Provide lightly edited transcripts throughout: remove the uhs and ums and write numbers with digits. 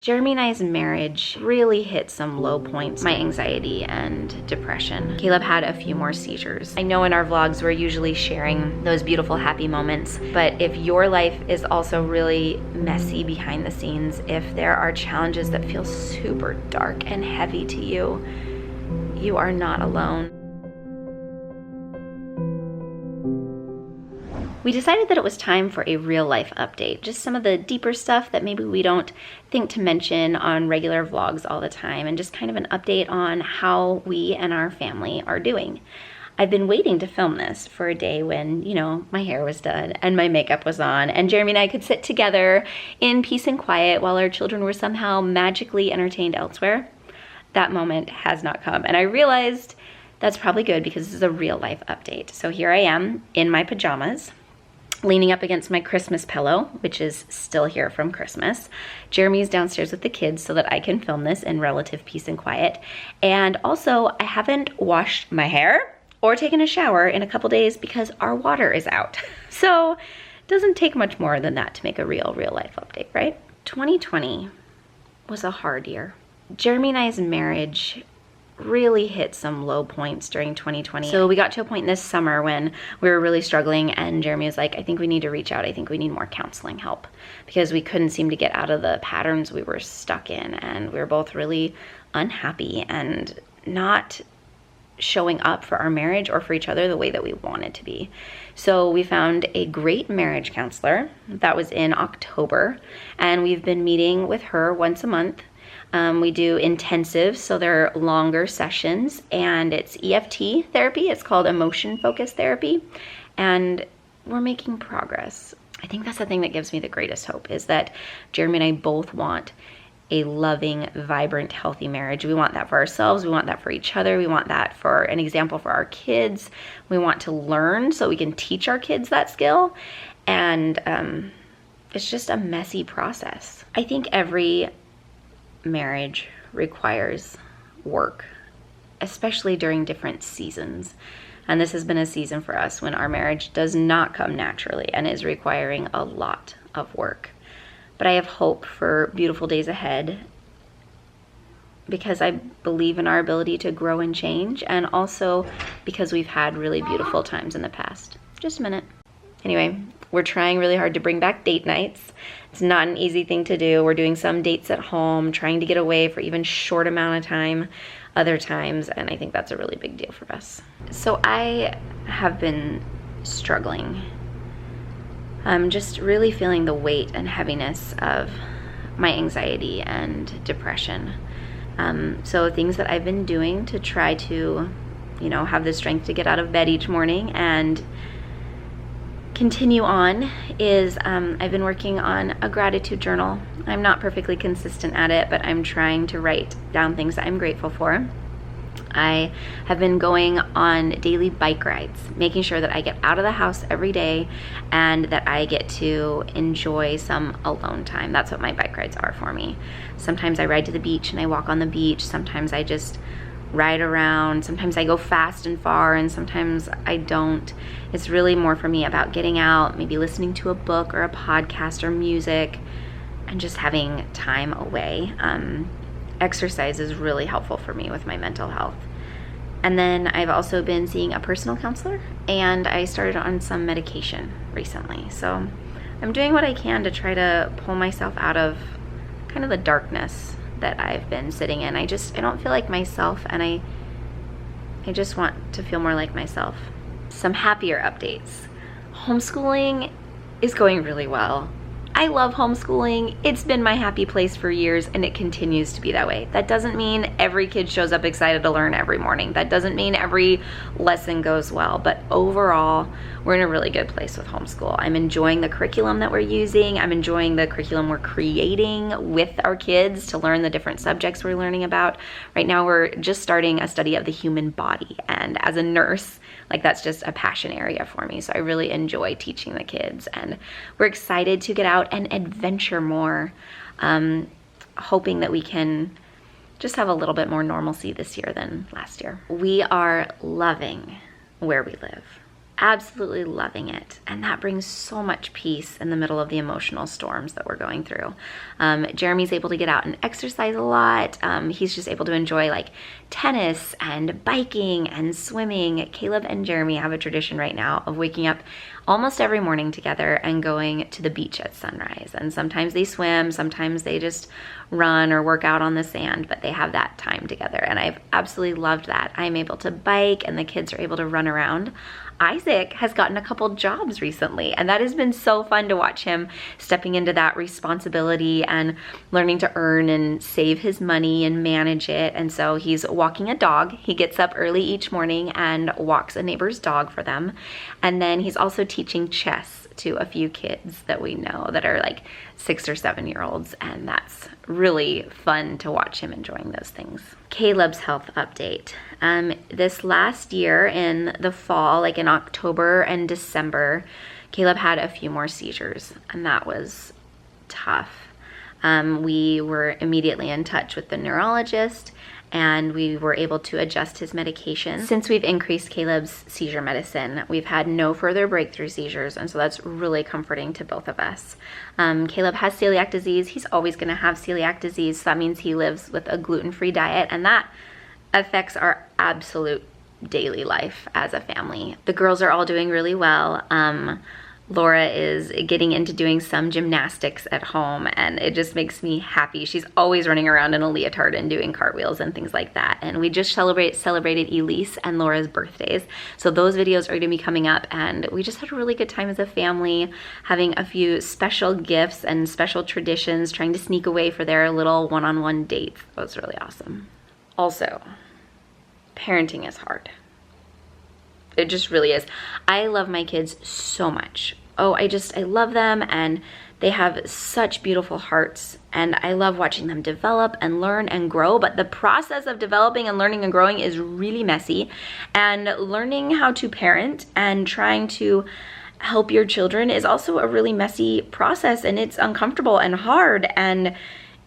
Jeremy and I's marriage really hit some low points, my anxiety and depression. Caleb had a few more seizures. I know in our vlogs we're usually sharing those beautiful happy moments, but if your life is also really messy behind the scenes, if there are challenges that feel super dark and heavy to you, you are not alone. We decided that it was time for a real life update, just some of the deeper stuff that maybe we don't think to mention on regular vlogs all the time, and just kind of an update on how we and our family are doing. I've been waiting to film this for a day when, you know, my hair was done and my makeup was on and Jeremy and I could sit together in peace and quiet while our children were somehow magically entertained elsewhere. That moment has not come, and I realized that's probably good because this is a real life update. So here I am in my pajamas, leaning up against my Christmas pillow, which is still here from Christmas. Jeremy's downstairs with the kids so that I can film this in relative peace and quiet. And also, I haven't washed my hair or taken a shower in a couple days because our water is out. So it doesn't take much more than that to make a real life update, right? 2020 was a hard year. Jeremy and I's marriage really hit some low points during 2020. So we got to a point this summer when we were really struggling, and Jeremy was like, I think we need to reach out. I think we need more counseling help, because we couldn't seem to get out of the patterns we were stuck in, and we were both really unhappy and not showing up for our marriage or for each other the way that we wanted to be. So we found a great marriage counselor. That was in October, and we've been meeting with her once a month. We do intensives, so they're longer sessions, and it's EFT therapy. It's called emotion focused therapy, and we're making progress. I think that's the thing that gives me the greatest hope, is that Jeremy and I both want a loving, vibrant, healthy marriage. We want that for ourselves. We want that for each other. We want that for an example for our kids. We want to learn so we can teach our kids that skill, and it's just a messy process. I think every marriage requires work, especially during different seasons. And this has been a season for us when our marriage does not come naturally and is requiring a lot of work. But I have hope for beautiful days ahead, because I believe in our ability to grow and change, and also because we've had really beautiful times in the past. Just a minute. Anyway, we're trying really hard to bring back date nights. It's not an easy thing to do. We're doing some dates at home, trying to get away for even short amount of time other times, and I think that's a really big deal for us. So I have been struggling. I'm just really feeling the weight and heaviness of my anxiety and depression. So things that I've been doing to try to, you know, have the strength to get out of bed each morning and continue on is I've been working on a gratitude journal. I'm not perfectly consistent at it, but I'm trying to write down things that I'm grateful for. I have been going on daily bike rides, making sure that I get out of the house every day and that I get to enjoy some alone time. That's what my bike rides are for me. Sometimes I ride to the beach and I walk on the beach. Sometimes I just ride around. Sometimes I go fast and far, and sometimes I don't. It's really more for me about getting out, maybe listening to a book or a podcast or music, and just having time away. Exercise is really helpful for me with my mental health. And then I've also been seeing a personal counselor, and I started on some medication recently. So I'm doing what I can to try to pull myself out of kind of the darkness that I've been sitting in. I don't feel like myself, and I just want to feel more like myself. Some happier updates. Homeschooling is going really well. I love homeschooling. It's been my happy place for years, and it continues to be that way. That doesn't mean every kid shows up excited to learn every morning. That doesn't mean every lesson goes well, but overall, we're in a really good place with homeschool. I'm enjoying the curriculum that we're using. I'm enjoying the curriculum we're creating with our kids to learn the different subjects we're learning about. Right now, we're just starting a study of the human body, and as a nurse, like, that's just a passion area for me. So I really enjoy teaching the kids, and we're excited to get out and adventure more, hoping that we can just have a little bit more normalcy this year than last year. We are loving where we live. absolutely loving it. And that brings so much peace in the middle of the emotional storms that we're going through. Jeremy's able to get out and exercise a lot. He's just able to enjoy like tennis and biking and swimming. Caleb and Jeremy have a tradition right now of waking up almost every morning together and going to the beach at sunrise. And sometimes they swim, sometimes they just run or work out on the sand, but they have that time together. And I've absolutely loved that. I'm able to bike and the kids are able to run around. Isaac has gotten a couple jobs recently, and that has been so fun to watch him stepping into that responsibility and learning to earn and save his money and manage it. And so he's walking a dog. He gets up early each morning and walks a neighbor's dog for them. And then he's also teaching chess to a few kids that we know that are like 6 or 7 year olds, and that's really fun to watch him enjoying those things. Caleb's health update. This last year in the fall, like in October and December, Caleb had a few more seizures, and that was tough. We were immediately in touch with the neurologist, and we were able to adjust his medication. Since we've increased Caleb's seizure medicine, we've had no further breakthrough seizures, and so that's really comforting to both of us. Caleb has celiac disease. He's always gonna have celiac disease, so that means he lives with a gluten-free diet, and that affects our absolute daily life as a family. The girls are all doing really well. Laura is getting into doing some gymnastics at home, and it just makes me happy. She's always running around in a leotard and doing cartwheels and things like that. And we just celebrated Elise and Laura's birthdays. So those videos are gonna be coming up, and we just had a really good time as a family, having a few special gifts and special traditions, trying to sneak away for their little one-on-one dates. That was really awesome. Also, parenting is hard. It just really is. I love my kids so much. Oh, I love them, and they have such beautiful hearts, and I love watching them develop and learn and grow, but the process of developing and learning and growing is really messy, and learning how to parent and trying to help your children is also a really messy process, and it's uncomfortable and hard. And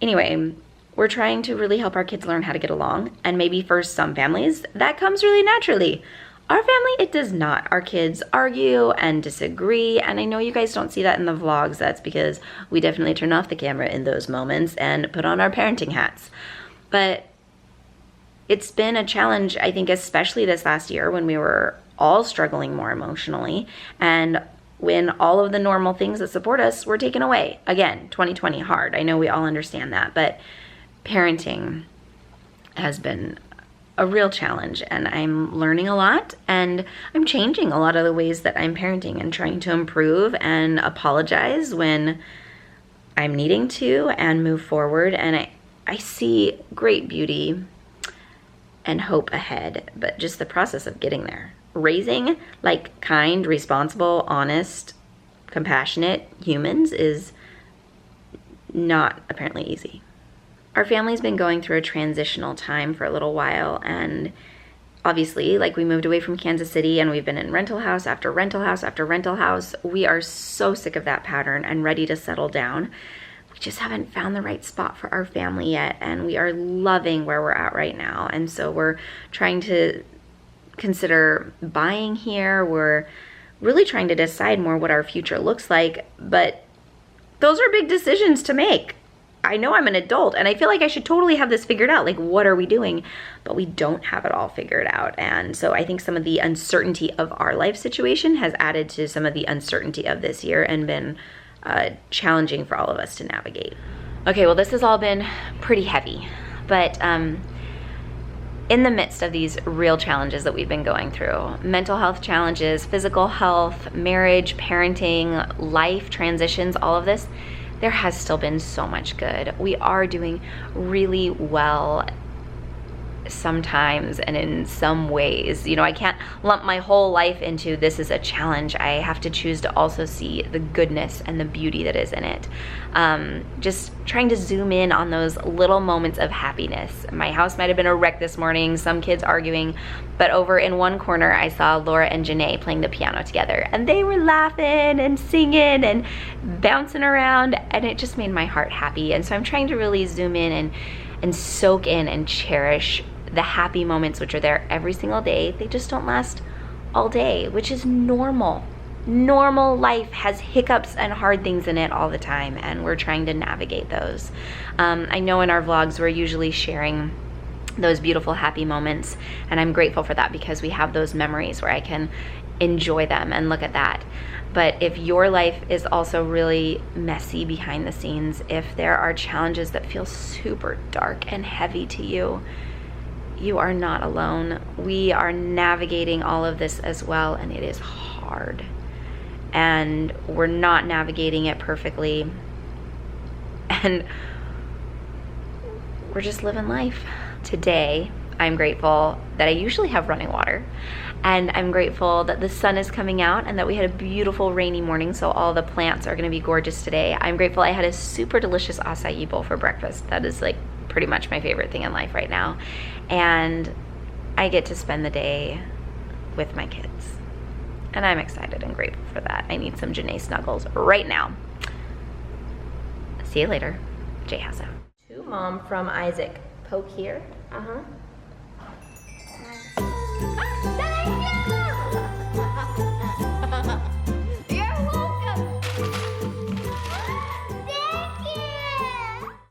anyway, we're trying to really help our kids learn how to get along, and maybe for some families that comes really naturally. Our family, it does not. Our kids argue and disagree, and I know you guys don't see that in the vlogs. That's because we definitely turn off the camera in those moments and put on our parenting hats. But it's been a challenge, I think, especially this last year when we were all struggling more emotionally, and when all of the normal things that support us were taken away. Again, 2020 hard. I know we all understand that, but parenting has been a real challenge, and I'm learning a lot, and I'm changing a lot of the ways that I'm parenting and trying to improve and apologize when I'm needing to and move forward. And I see great beauty and hope ahead, but just the process of getting there. Raising like kind, responsible, honest, compassionate humans is not apparently easy. Our family's been going through a transitional time for a little while, and obviously, like, we moved away from Kansas City and we've been in rental house after rental house after rental house. We are so sick of that pattern and ready to settle down. We just haven't found the right spot for our family yet, and we are loving where we're at right now. And so we're trying to consider buying here. We're really trying to decide more what our future looks like, but those are big decisions to make. I know I'm an adult, and I feel like I should totally have this figured out. Like, what are we doing? But we don't have it all figured out. And so I think some of the uncertainty of our life situation has added to some of the uncertainty of this year and been challenging for all of us to navigate. Okay, well, this has all been pretty heavy, but in the midst of these real challenges that we've been going through, mental health challenges, physical health, marriage, parenting, life transitions, all of this, there has still been so much good. We are doing really well sometimes and in some ways. You know, I can't lump my whole life into this is a challenge. I have to choose to also see the goodness and the beauty that is in it. Just trying to zoom in on those little moments of happiness. My house might have been a wreck this morning, some kids arguing, but over in one corner I saw Laura and Janae playing the piano together, and they were laughing and singing and bouncing around, and it just made my heart happy. And so I'm trying to really zoom in and soak in and cherish the happy moments which are there every single day. They just don't last all day, which is normal. Normal life has hiccups and hard things in it all the time, and we're trying to navigate those. I know in our vlogs we're usually sharing those beautiful happy moments, and I'm grateful for that because we have those memories where I can enjoy them and look at that. But if your life is also really messy behind the scenes, if there are challenges that feel super dark and heavy to you, you are not alone. We are navigating all of this as well, and it is hard. And we're not navigating it perfectly. And we're just living life. Today, I'm grateful that I usually have running water, and I'm grateful that the sun is coming out and that we had a beautiful rainy morning, so all the plants are gonna be gorgeous today. I'm grateful I had a super delicious acai bowl for breakfast. That is like pretty much my favorite thing in life right now. And I get to spend the day with my kids. And I'm excited and grateful for that. I need some Janae snuggles right now. See you later. Jay has out. To Mom from Isaac. Poke here.